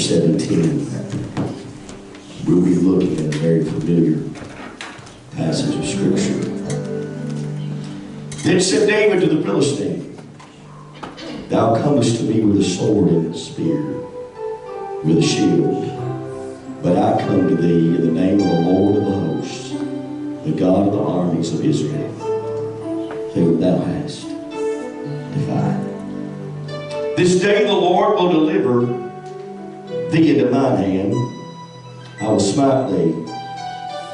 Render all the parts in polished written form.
17, we'll be looking at a very familiar passage of Scripture. Then said David to the Philistine, Thou comest to me with a sword and a spear, with a shield. But I come to thee in the name of the Lord of the hosts, the God of the armies of Israel, whom thou hast defied. This day the Lord will deliver thee into mine hand. I will smite thee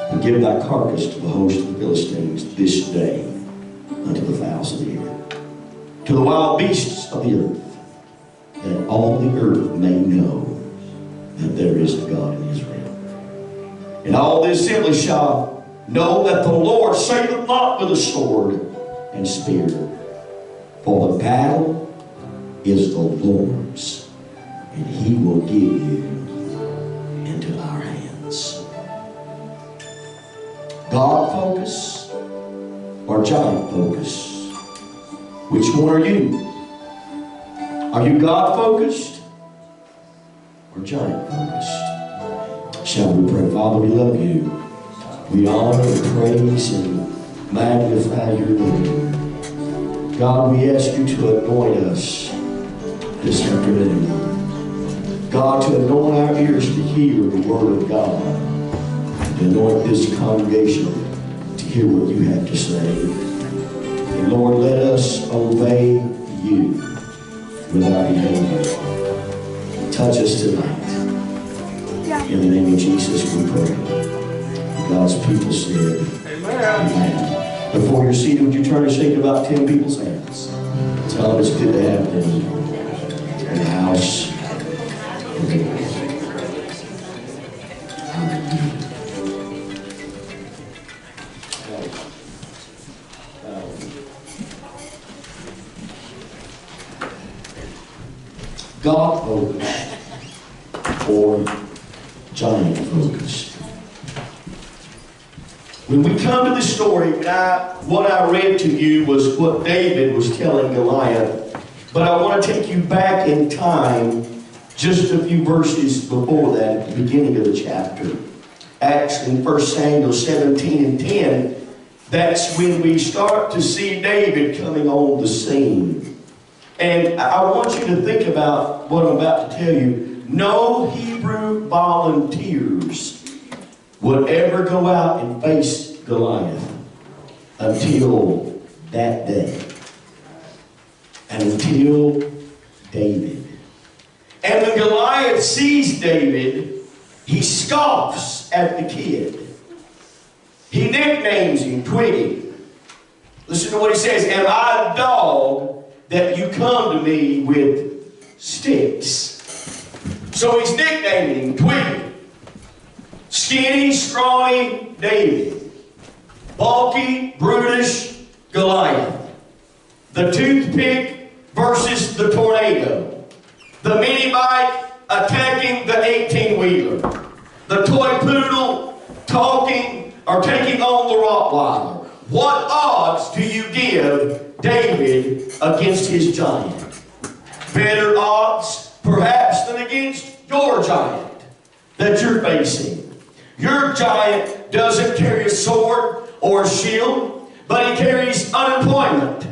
and give thy carcass to the host of the Philistines this day unto the fowls of the air, to the wild beasts of the earth, that all the earth may know that there is a God in Israel. And all the assembly shall know that the Lord saveth not with a sword and spear, for the battle is the Lord's, and he will give you into our hands. God focus or giant focus? Which one are you? Are you God focused or giant focused? Shall we pray? Father, we love you. We honor and praise and magnify your name. God, we ask you to anoint us this afternoon. God, to anoint our ears to hear the word of God. To anoint this congregation to hear what you have to say. And Lord, let us obey you with our behavior. Touch us tonight. In the name of Jesus we pray. God's people said, Amen. Before you're seated, would you turn and shake about 10 people's hands? Tell them it's good to have them in the house. God focused or giant focused. When we come to this story, what I read to you was what David was telling Goliath. But I want to take you back in time just a few verses before that, at the beginning of the chapter. Actually, in 1 Samuel 17 and 10, that's when we start to see David coming on the scene. And I want you to think about what I'm about to tell you. No Hebrew volunteers would ever go out and face Goliath until that day. And until David. And when Goliath sees David, he scoffs at the kid. He nicknames him Twiggy. Listen to what he says. Am I a dog that you come to me with sticks? So he's nicknaming him Twiggy. Skinny, scrawny David. Bulky, brutish Goliath. The toothpick versus the tornado. The mini bike attacking the 18-wheeler. The toy poodle taking on the Rottweiler. What odds do you give David against his giant? Better odds, perhaps, than against your giant that you're facing. Your giant doesn't carry a sword or a shield, but he carries unemployment,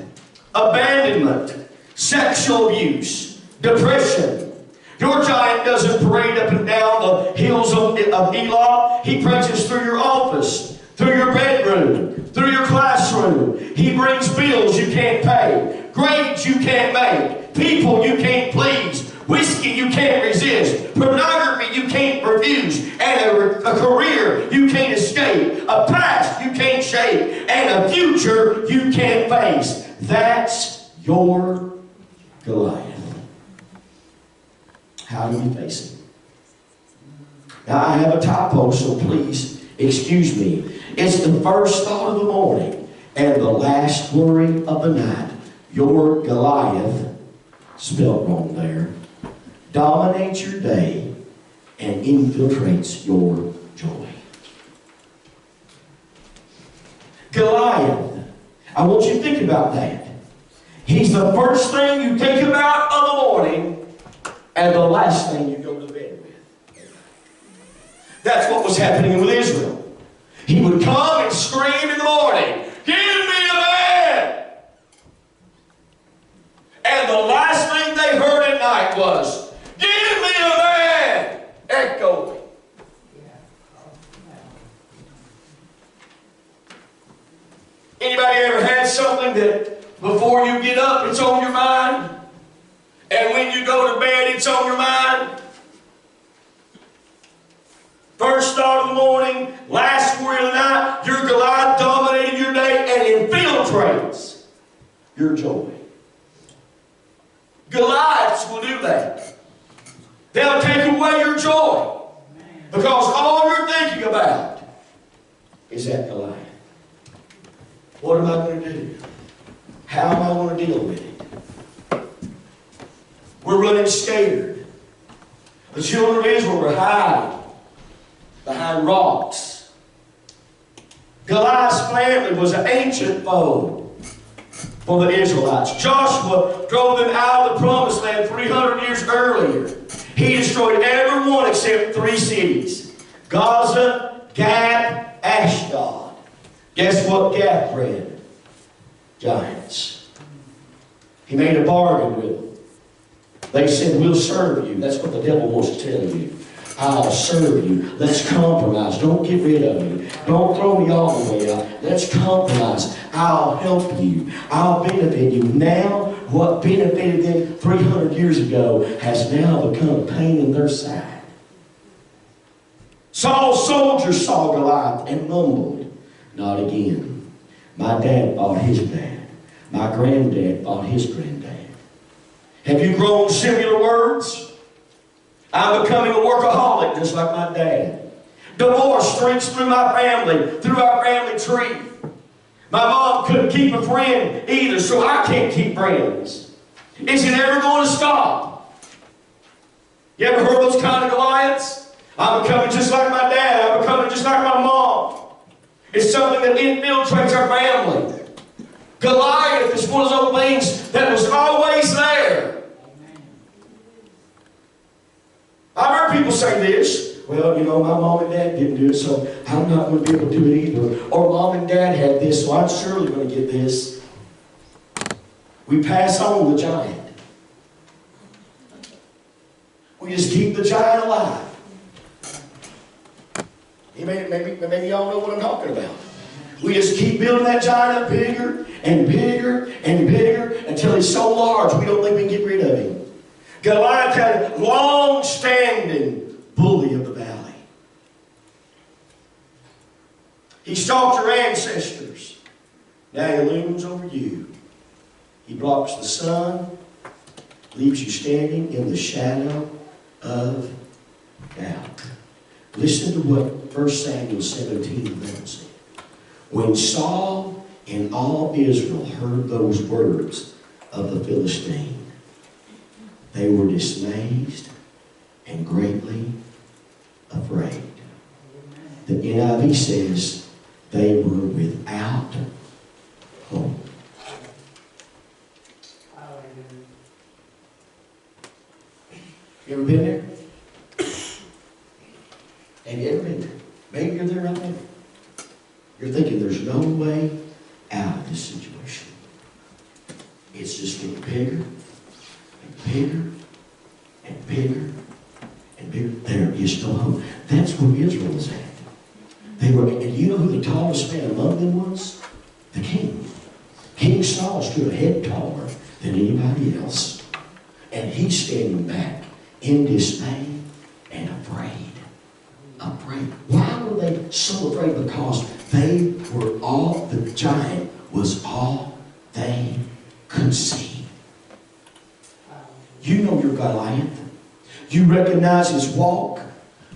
abandonment, sexual abuse, depression. Your giant doesn't parade up and down the hills of Elah. He preaches through your office, through your bedroom, through your classroom. He brings bills you can't pay, grades you can't make, people you can't please, whiskey you can't resist, pornography you can't refuse, and a career you can't escape, a past you can't shake, and a future you can't face. That's your Goliath. How do we face him? Now I have a typo, so please excuse me. It's the first thought of the morning and the last worry of the night. Your Goliath, spelled wrong there, dominates your day and infiltrates your joy. Goliath, I want you to think about that. He's the first thing you think about of the morning and the last thing you go to bed with. That's what was happening with Israel. He would come and scream in the morning, "Give me a man!" And the last thing they heard at night was, "Give me a man!" Echoing. Anybody ever had something that before you get up, it's on your mind? And when you go to bed, it's on your mind? First thought of the morning, last word of the night, your Goliath dominated your day and infiltrates your joy. Goliaths will do that. They'll take away your joy because all you're thinking about is that Goliath. What am I going to do? How am I going to deal with it? We're running scared. The children of Israel were hiding behind rocks. Goliath's family was an ancient foe for the Israelites. Joshua drove them out of the promised land 300 years earlier. He destroyed every one except 3 cities: Gaza, Gath, Ashdod. Guess what Gath bred? Giants. He made a bargain with them. They said, "We'll serve you." That's what the devil wants to tell you. "I'll serve you. Let's compromise. Don't get rid of me. Don't throw me all the way out. Let's compromise. I'll help you. I'll benefit you." Now, what benefited them 300 years ago has now become a pain in their side. Saul's soldiers saw Goliath and mumbled, "Not again. My dad fought his dad. My granddad fought his granddad." Have you grown similar words? "I'm becoming a workaholic just like my dad. Divorce streaks through my family, through our family tree. My mom couldn't keep a friend either, so I can't keep friends. Is it ever going to stop?" You ever heard those kind of Goliaths? "I'm becoming just like my dad. I'm becoming just like my mom." It's something that infiltrates our family. Goliath is one of those things that was always there. I've heard people say this: "Well, you know, my mom and dad didn't do it, so I'm not going to be able to do it either." Or "Mom and dad had this, so I'm surely going to get this." We pass on the giant. We just keep the giant alive. Maybe y'all know what I'm talking about. We just keep building that giant up bigger and bigger and bigger until he's so large we don't think we can get rid of him. Goliath had a long-standing bully of the valley. He stalked your ancestors. Now he looms over you. He blocks the sun, leaves you standing in the shadow of doubt. Listen to what 1 Samuel 17:11 said. When Saul and all Israel heard those words of the Philistine, they were dismayed and greatly afraid. The NIV says they were without hope. You ever been there? Have you ever been there? Maybe you're there right now. You're thinking there's no way out of this situation. It's just getting bigger and bigger and bigger and bigger. There is no hope. That's where Israel was at. They were, and you know who the tallest man among them was? The king. King Saul stood a head taller than anybody else. And he's standing back in dismay and afraid. Afraid. Why were they so afraid? Because they were all, the giant was all they could see. You know your Goliath. You recognize his walk.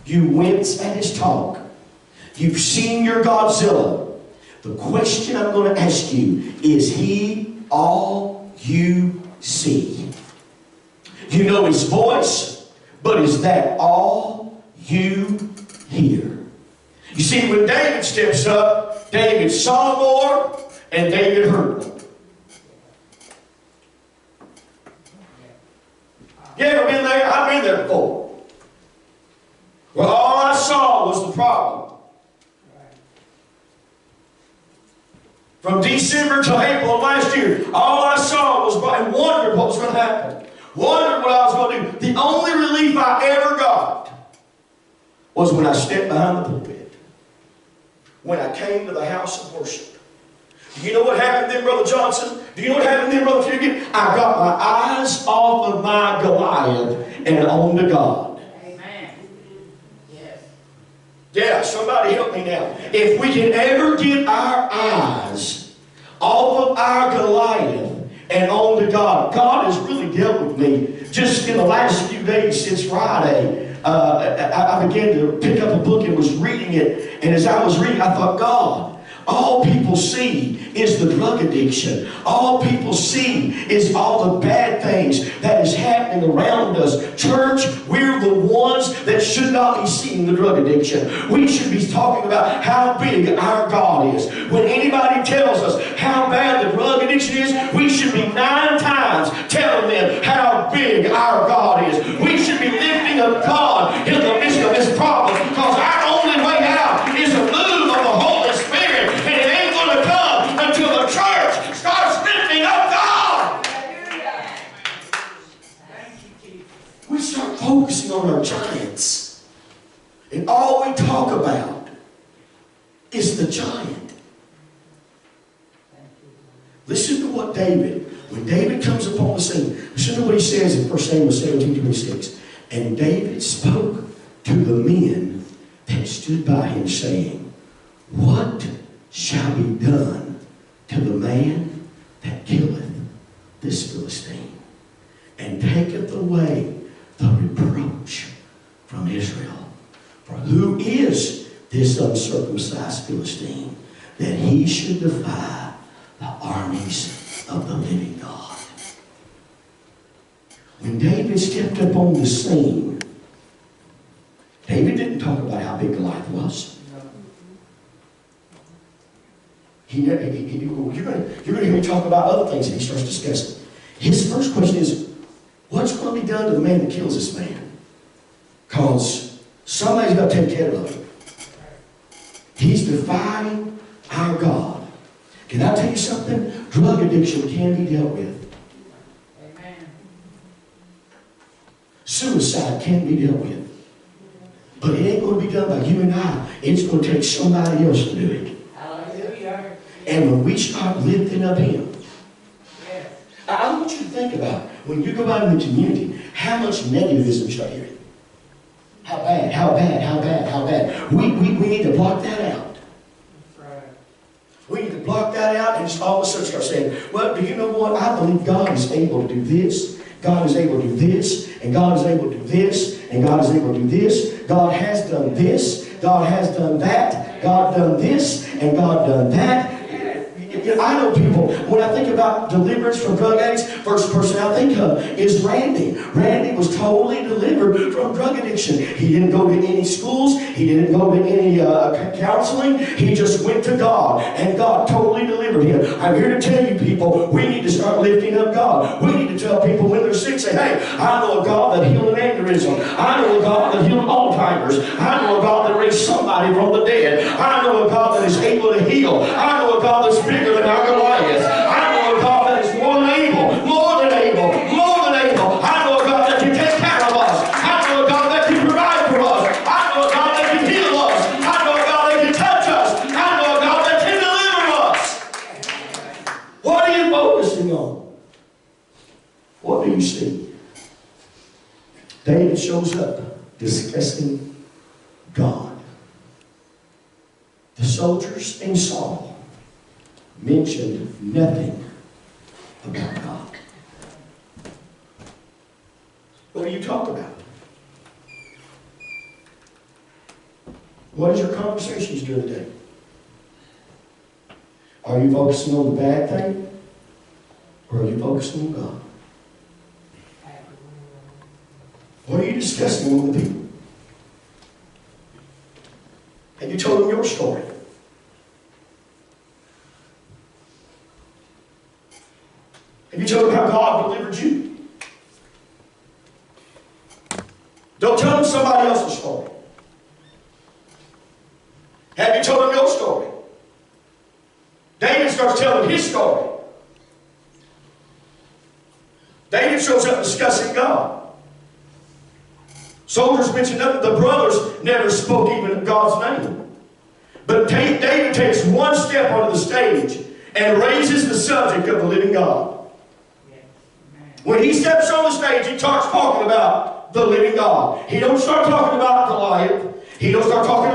You wince at his talk. You've seen your Godzilla. The question I'm going to ask you, is he all you see? You know his voice, but is that all you hear? You see, when David steps up, David saw more and David heard more. You ever been there? I've been there before. Well, all I I saw was the problem. From December to April of last year, all I saw was and wondered what was going to happen. Wondered what I was going to do. The only relief I ever got was when I stepped behind the pulpit. When I came to the house of worship. Do you know what happened then, Brother Johnson? Do you know what happened then, Brother Fugit? I got my eyes off of my Goliath and on to God. Amen. Yes. Yeah, somebody help me now. If we can ever get our eyes off of our Goliath and on to God. God has really dealt with me just in the last few days since Friday. I began to pick up a book and was reading it. And as I was reading, I thought, God, all people see is the drug addiction. All people see is all the bad things that is happening around us. Church, we're the ones that should not be seeing the drug addiction. We should be talking about how big our God is. When anybody tells us how bad the drug addiction is, we should be 9 times telling them how big our God is. We should be lifting up God in the midst of this problem, because our only way out is a move of the Holy Spirit. And it ain't going to come until the church starts lifting up God. We start focusing on our giants. And all we talk about is the giant. Listen to what when David comes upon the scene, listen to what he says in 1 Samuel 17:26. And David spoke to the men that stood by him, saying, what shall be done to the man that killeth this Philistine, and taketh away the reproach from Israel? For who is this uncircumcised Philistine, that he should defy the armies of the living God? When David stepped up on the scene, David didn't talk about how big Goliath was. You're going to hear me talk about other things that he starts discussing. His first question is, what's going to be done to the man that kills this man? Because somebody's got to take care of him. He's defying our God. Can I tell you something? Drug addiction can be dealt with. Amen. Suicide can be dealt with. But it ain't going to be done by you and I. It's going to take somebody else to do it. Hallelujah. And when we start lifting up Him, Yes. I want you to think about, when you go out in the community, how much negativism you start hearing. How bad, how bad, how bad, how bad. We need to block that out. That's right. We need to block that out and just all of a sudden start saying, well, do you know what? I believe God is able to do this. God is able to do this. And God is able to do this. And God is able to do this. God has done this. God has done that. God done this. And God done that. I know people, when I think about deliverance from drug addicts, first person I think of is Randy. Randy was totally delivered from drug addiction. He didn't go to any schools. He didn't go to any counseling. He just went to God, and God totally delivered him. I'm here to tell you people, we need to start lifting up God. We need to tell people when they're sick, say, hey, I know a God that healed an aneurysm. I know a God that healed Alzheimer's. I know a God that raised somebody from the dead. I know a God that is able to heal. I know a God that's bigger than our Goliath. I know a God that is more than able, more than able, more than able. I know a God that can take care of us. I know a God that can provide for us. I know a God that can heal us. I know a God that can touch us. I know a God that can deliver us. What are you focusing on? What do you see? David shows up discussing God. The soldiers and Saul mentioned nothing about God. What do you talk about? What is your conversations during the day? Are you focusing on the bad thing? Or are you focusing on God? What are you discussing with the people? Have you told them your story? Have you told them how God delivered you? Don't tell them somebody else's story. Have you told him your story? David starts telling his story. David shows up discussing God. Soldiers mention nothing. The brothers never spoke even God's name. But David takes one step onto the stage and raises the subject of the living God. When he steps on the stage, he starts talking about the living God. He don't start talking about Goliath. He starts talking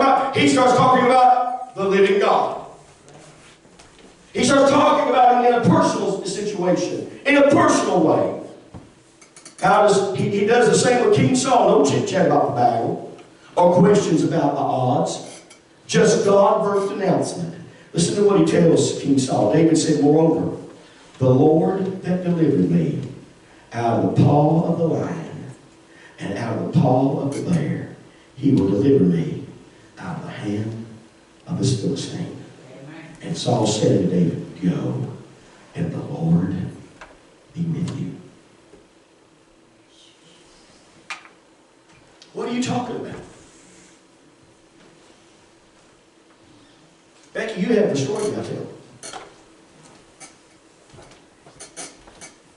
about the living God. He starts talking about it in a personal situation, in a personal way. He does the same with King Saul. No chit-chat about the battle or questions about the odds. Just God-birthed announcement. Listen to what he tells King Saul. David said, moreover, the Lord that delivered me out of the paw of the lion and out of the paw of the bear, he will deliver me out of the hand of this Philistine. And Saul said to David, go, and the Lord be with you. What are you talking about? Becky, you have the story I tell.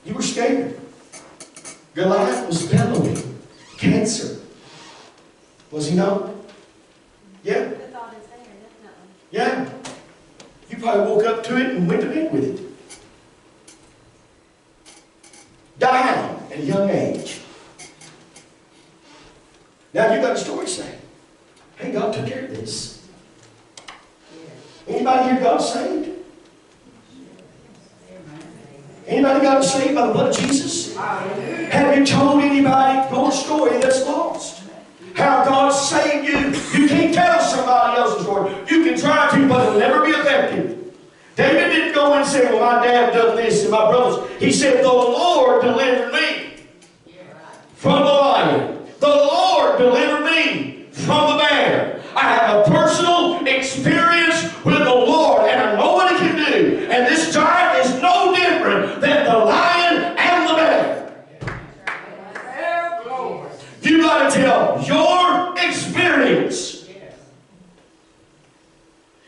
You were scared. Goliath was bellowing. Cancer. Was he not? Yeah? The thought is there, definitely. Yeah. You probably woke up to it and went to bed with it. Dying at a young age. Now you got a story saying, hey, God took care of this. Anybody here got saved? Anybody got saved by the blood of Jesus? Have you told anybody your story that's lost? How God saved you? You can't tell somebody else's story. You can try to, but it'll never be effective. David didn't go and say, well, my dad done this and my brothers. He said, the Lord delivered me from the lion. The Lord delivered me from the bear. I have a personal experience with the Lord, and I know what He can do. And this giant is no different than the lion and the bear. You got to tell your experience.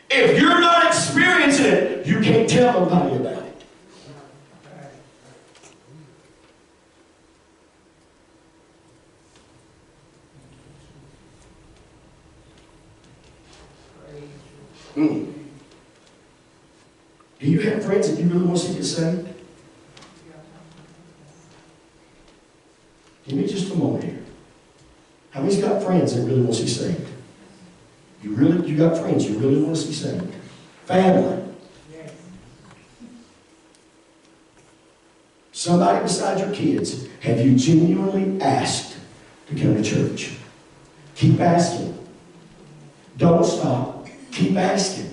If you're not experiencing it, you can't tell nobody about it. Do you have friends that you really want to see get saved? Give me just a moment here. How many's got friends that really want to see saved? You got friends you really want to see saved? Family. Somebody beside your kids, have you genuinely asked to come to church? Keep asking. Don't stop. Keep asking.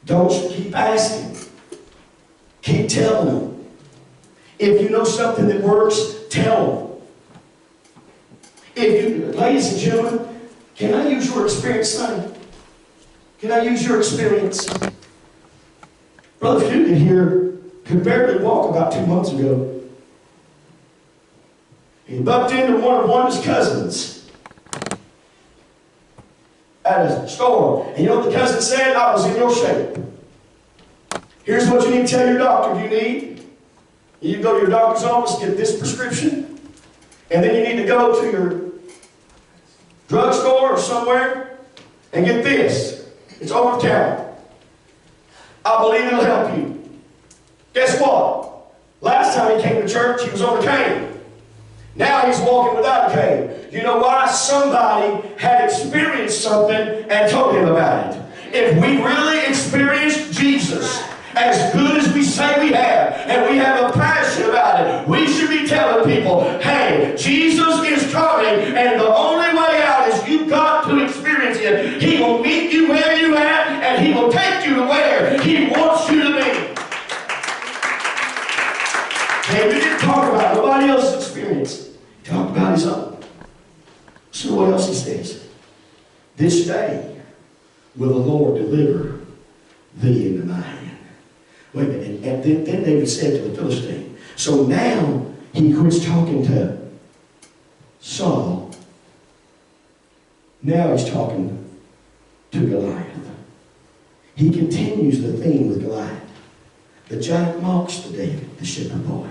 Don't keep asking. Keep telling them. If you know something that works, tell them. Ladies and gentlemen, can I use your experience, sonny? Can I use your experience? Brother Fugan here could barely walk about 2 months ago. He bumped into one of his cousins at a store. And you know what the cousin said? I was in your shape. Here's what you need to tell your doctor you need. You need to go to your doctor's office, get this prescription. And then you need to go to your drugstore or somewhere and get this. It's over the counter. I believe it'll help you. Guess what? Last time he came to church, he was on a cane. Now he's walking without a cane. You know why? Somebody had experienced something and told him about it. If we really experienced Jesus as good as we say we have, and we have a passion about it, we should be telling people, hey, Jesus is coming, and the only way out is you've got to experience it. He will meet you where you're at, and He will take you to where He wants you to be. David didn't talk about nobody else's experience. He talked about his own. So what else he says? This day will the Lord deliver thee into my hand. Wait a minute. And then David said to the Philistine. So now he quits talking to Saul. Now he's talking to Goliath. He continues the theme with Goliath. The giant mocks to David, the shepherd boy.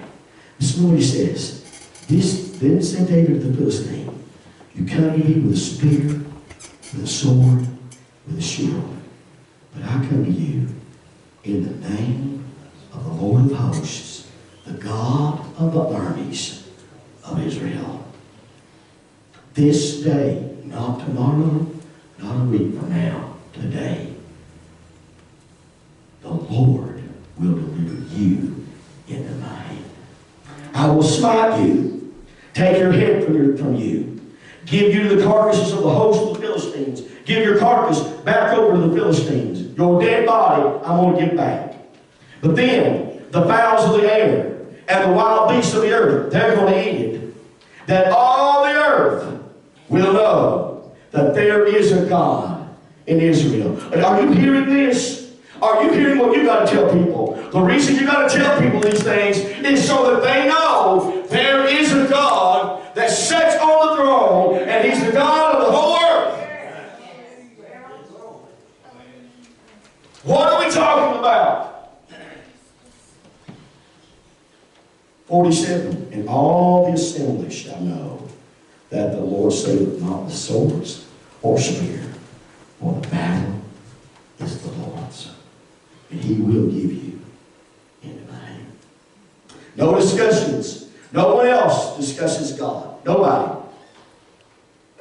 Listen to what he says. Then said David to the Philistine, you come to me with a spear, with a sword, with a shield. But I come to you in the name of the Lord of hosts, the God of the armies of Israel. This day, not tomorrow, not a week from now, today, the Lord will deliver you into my hand. I will smite you, take your head from you, give you to the carcasses of the host of the Philistines, give your carcass back over to the Philistines. Your dead body I'm going to give back. But then the fowls of the air and the wild beasts of the earth, they're going to eat it. That all the earth will know that there is a God in Israel. Are you hearing this? Are you hearing what you got to tell people? The reason you got to tell people these things is so that they know there is a God that sits on the throne, and He's the God of the whole earth. What are we talking about? 47. And all the assembly shall know that the Lord saveth not with swords or spear, for the battle is the Lord's, and He will give you into my hand. No discussions. No one else discusses God. Nobody.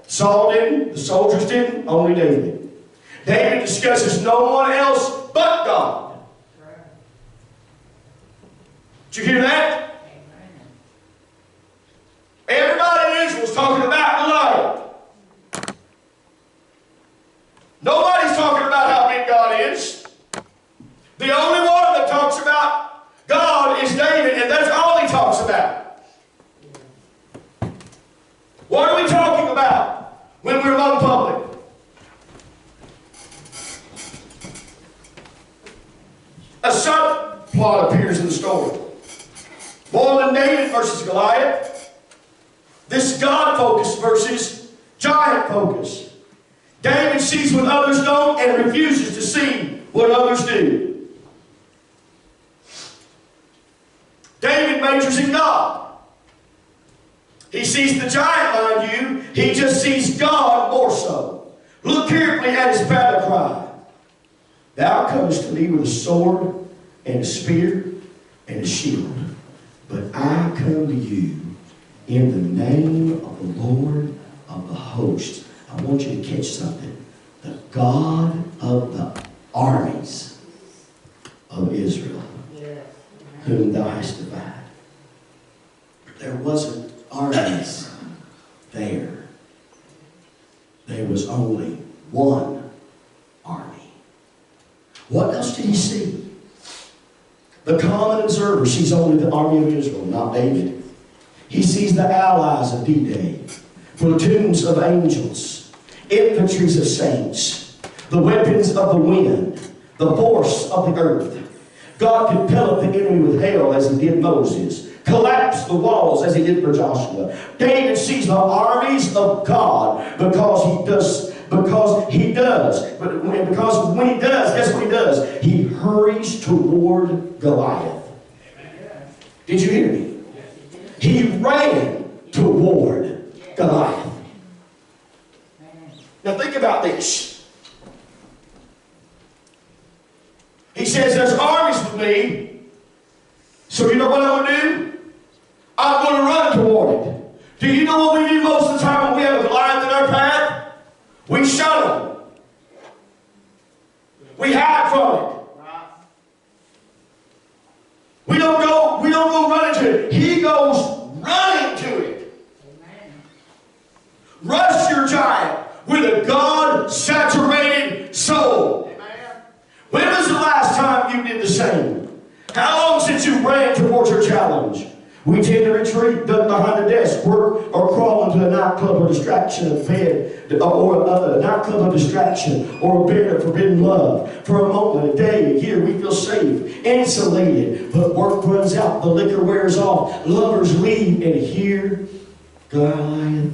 Saul didn't. The soldiers didn't. Only David. David discusses no one else but God. Did you hear that? Everybody in Israel was talking about Goliath. Nobody's talking about how big God is. The only one that talks about God is David, and that's all he talks about. What are we talking about when we're among public? A subplot appears in the story. More than David versus Goliath. This God focus versus giant focus. David sees what others don't and refuses to see what others do. David majors in God. He sees the giant, mind you. He just sees God more so. Look carefully at his battle cry. Thou comest to me with a sword and a spear and a shield. But I come to you in the name of the Lord of the hosts. I want you to catch something. The God of the armies of Israel, whom thou hast divided. There wasn't armies there. There was only one army. What else did he see? The common observer sees only the army of Israel, not David. He sees the allies of D-Day, platoons of angels, infantries of saints, the weapons of the wind, the force of the earth. God compelled the enemy with hail as He did Moses, collapsed the walls as He did for Joshua. David sees the armies of God because when he does, guess what he does? He hurries toward Goliath. Did you hear me? He ran toward Goliath. Now think about this. He says, there's armies with me. So you know what I'm going to do? I'm going to run toward it. Do you know what we do most of the time when we have a Goliath in our path? We shun him. We hide from it. We don't go running to it. He goes running to it. Amen. Rush your giant with a God-saturated soul. Amen. When was the last time you did the same? How long since you ran towards your challenge? We tend to retreat, duck behind a desk, work, or crawl into a nightclub or distraction of bed, or a nightclub of distraction, or a bed of forbidden love. For a moment, a day, a year, we feel safe, insulated. But work runs out, the liquor wears off, lovers leave, and here, Goliath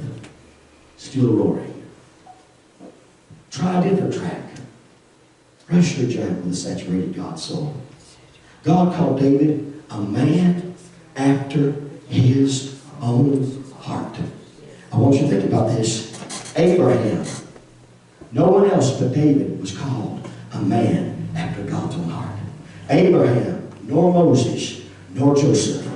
still roaring. Try a different track. Brush your jack with a saturated God soul. God called David a man after his own heart. I want you to think about this. Abraham, no one else but David was called a man after God's own heart. Abraham, nor Moses, nor Joseph.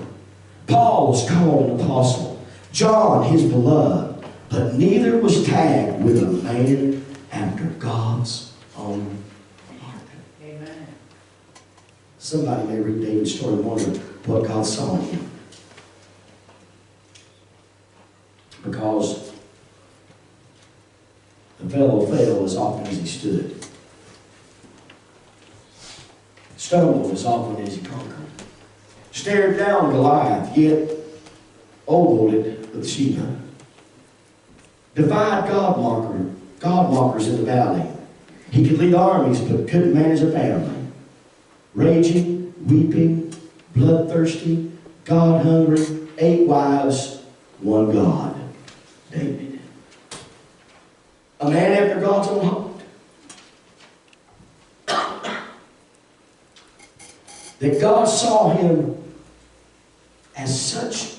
Paul was called an apostle. John, his beloved. But neither was tagged with a man after God's own heart. Amen. Somebody may read David's story and wonder what God saw in him. Because the fellow fell as often as he stood. Stumbled as often as he conquered. Stared down Goliath, yet ogled it with Sheba. Defied God mockers in the valley. He could lead armies, but couldn't manage a family. Raging, weeping, bloodthirsty, God-hungry, 8 wives, 1 God. David. A man after God's own heart. That God saw him as such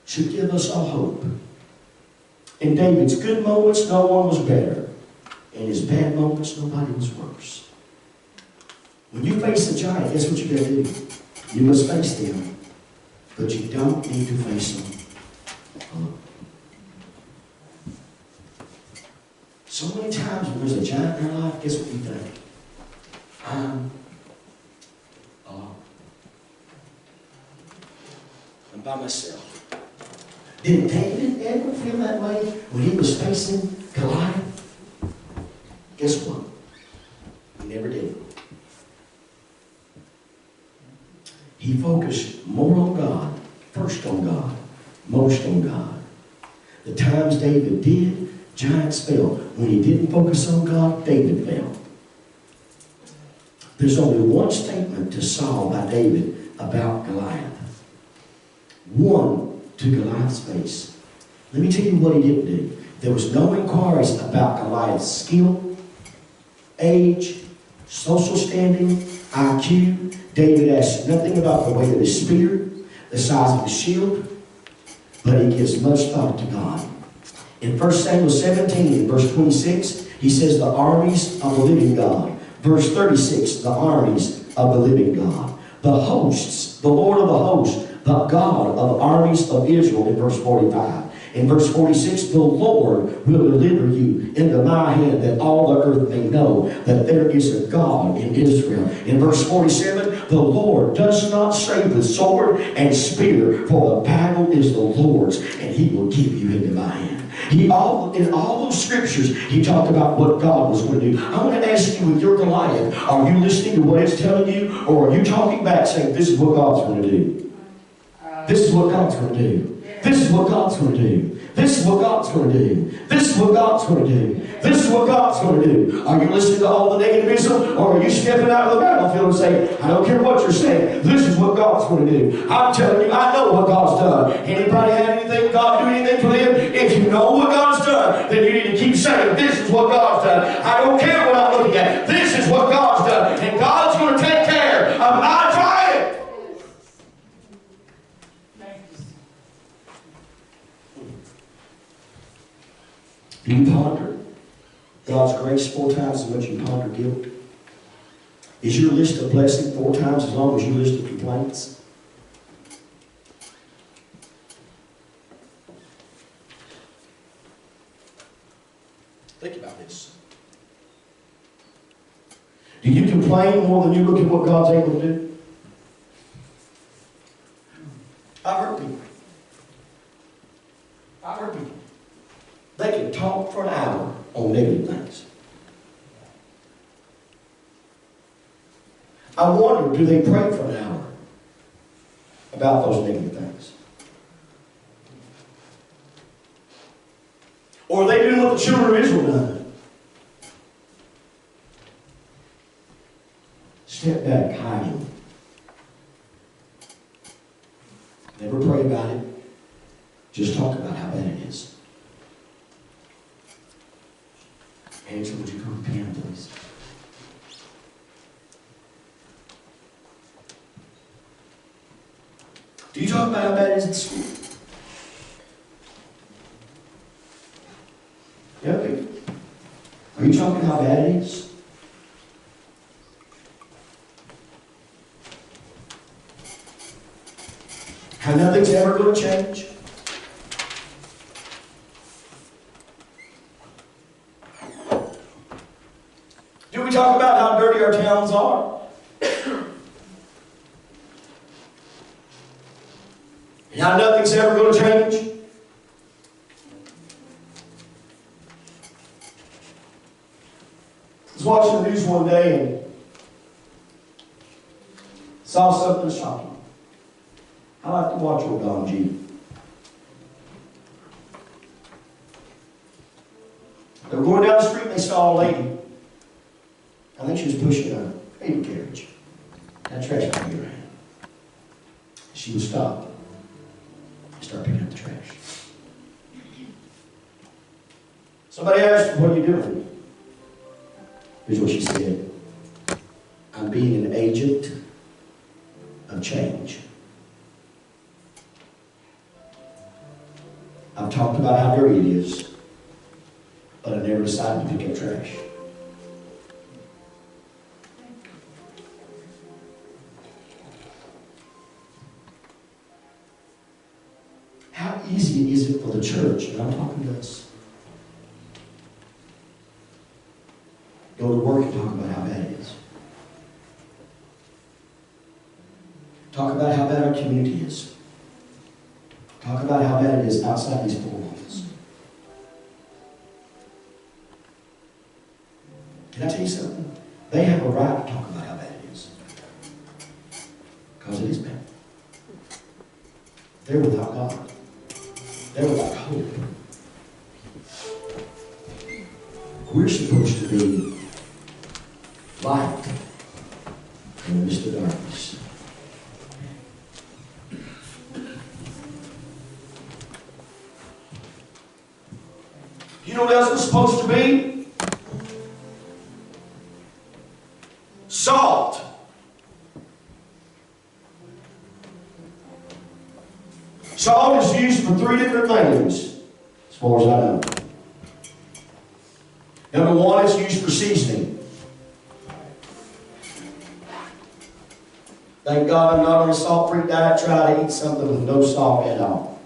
should give us all hope. In David's good moments, no one was better. In his bad moments, nobody was worse. When you face a giant, guess what you got to do? You must face them, but you don't need to face them alone. So many times when there's a giant in our life, guess what we think? I'm alone. I'm by myself. Did David ever feel that way when he was facing Goliath? Guess what? He never did. He focused more on God, first on God, most on God. The times David did, giants fell. When he didn't focus on God, David fell. There's only one statement to Saul by David about Goliath. One to Goliath's face. Let me tell you what he didn't do. There was no inquiries about Goliath's skill, age, social standing, IQ. David asked nothing about the weight of his spear, the size of his shield, but he gives much thought to God. In 1 Samuel 17, verse 26, he says, the armies of the living God. Verse 36, the armies of the living God. The hosts, the Lord of the hosts, the God of the armies of Israel, in verse 45. In verse 46, the Lord will deliver you into my hand, that all the earth may know that there is a God in Israel. In verse 47, the Lord does not save with sword and spear, for the battle is the Lord's, and he will give you into my hand. In all those scriptures, he talked about what God was going to do. I want to ask you, with your Goliath, are you listening to what it's telling you, or are you talking back saying, this is what God's going to do? This is what God's going to do. This is what God's going to do. This is what God's going to do. This is what God's going to do. This is what God's going to do. Are you listening to all the negativism, or are you stepping out of the battlefield and saying, I don't care what you're saying, this is what God's going to do? I'm telling you, I know what God's done. Anybody have anything, God do anything for them? If you know what God's done, then you need to keep saying, this is what God's done. I don't care what I'm looking at. This is what God's done. And God's going to take care of my giant. Do you ponder God's grace 4 times as much as you ponder guilt? Is your list of blessing 4 times as long as your list of complaints? Think about this. Do you complain more than you look at what God's able to do? I've heard people. They can talk for an hour on negative things. I wonder, do they pray for an hour about those negative things? Or are they doing what the children of Israel done? Step back, hiding. Never pray about it. Just talk about how bad it is. Answer the go to the piano, please. Do you talk about how bad it is at school? Yeah, okay. Are you talking how bad it is? How nothing's ever going to change? Do we talk about how dirty our towns are? And how nothing's ever going to change? I was watching the news one day and saw something shocking. I like to watch old Don G. They were going down the street and they saw a lady. I think she was pushing a baby carriage. Had a trash can in her hand. She was stopped. She started picking up the trash. Somebody asked her, "What are you doing?" Here's what she said. "I'm being an agent of change." I've talked about how dirty it is, but I never decided to pick up trash. How easy is it for the church, and I'm talking to us, go to work and talk about how bad it is. Talk about how bad our community is. Talk about how bad it is outside these four walls. Can I tell you something? They have a right to talk about how bad it is. Because it is bad. They're without God. They're without hope. We're supposed to be light in the midst of darkness. You know what else we're supposed to be? Salt. Salt is used for 3 different things, as far as I know. Number 1, it's used for seasoning. Thank God I'm not on a salt-free diet. Try to eat something with no salt at all.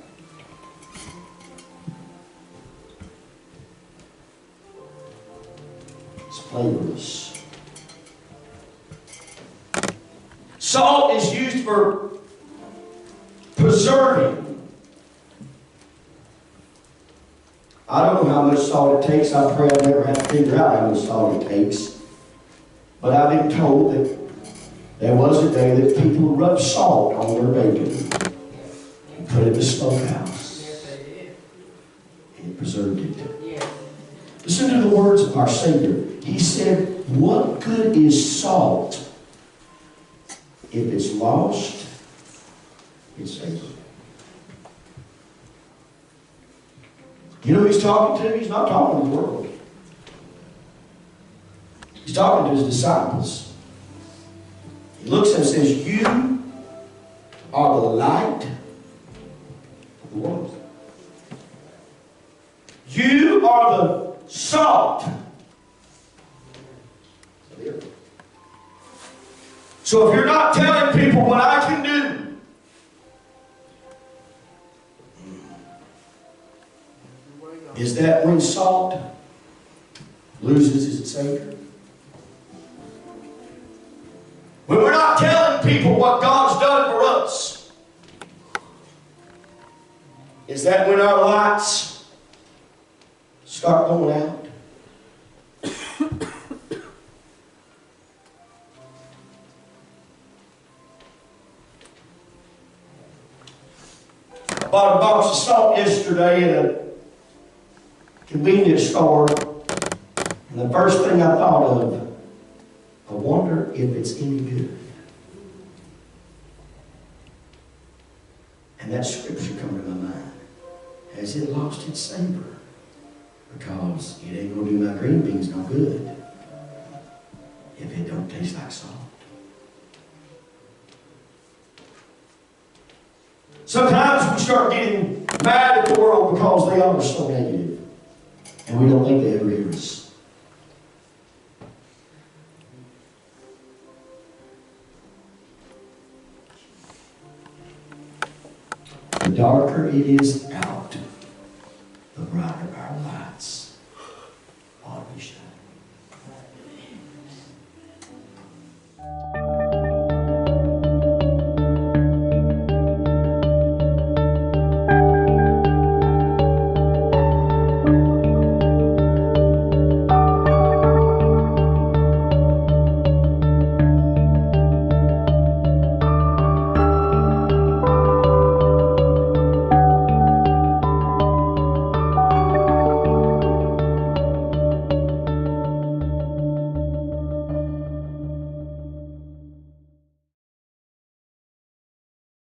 It's flavorless. Salt is used for preserving. I don't know how much salt it takes. I pray I never have to figure out how much salt it takes. But I've been told that there was a day that people rubbed salt on their bacon and put it in the smokehouse. Yes, they did. And it preserved it. Yes. Listen to the words of our Savior. He said, "What good is salt if it's lost? It's saved." You know who he's talking to? He's not talking to the world. He's talking to his disciples. He looks at them and says, "You are the light of the world. You are the salt." So if you're not telling people what I can do, is that when salt loses its savor? When we're not telling people what God's done for us, is that when our lights start going out? I bought a box of salt yesterday at a convenience store, and the first thing I thought of, I wonder if it's any good. And that scripture come to my mind. Has it lost its savor? Because it ain't gonna do my green beans no good if it don't taste like salt. Sometimes we start getting mad at the world because they are so negative. And we don't think they ever hear us. The darker it is out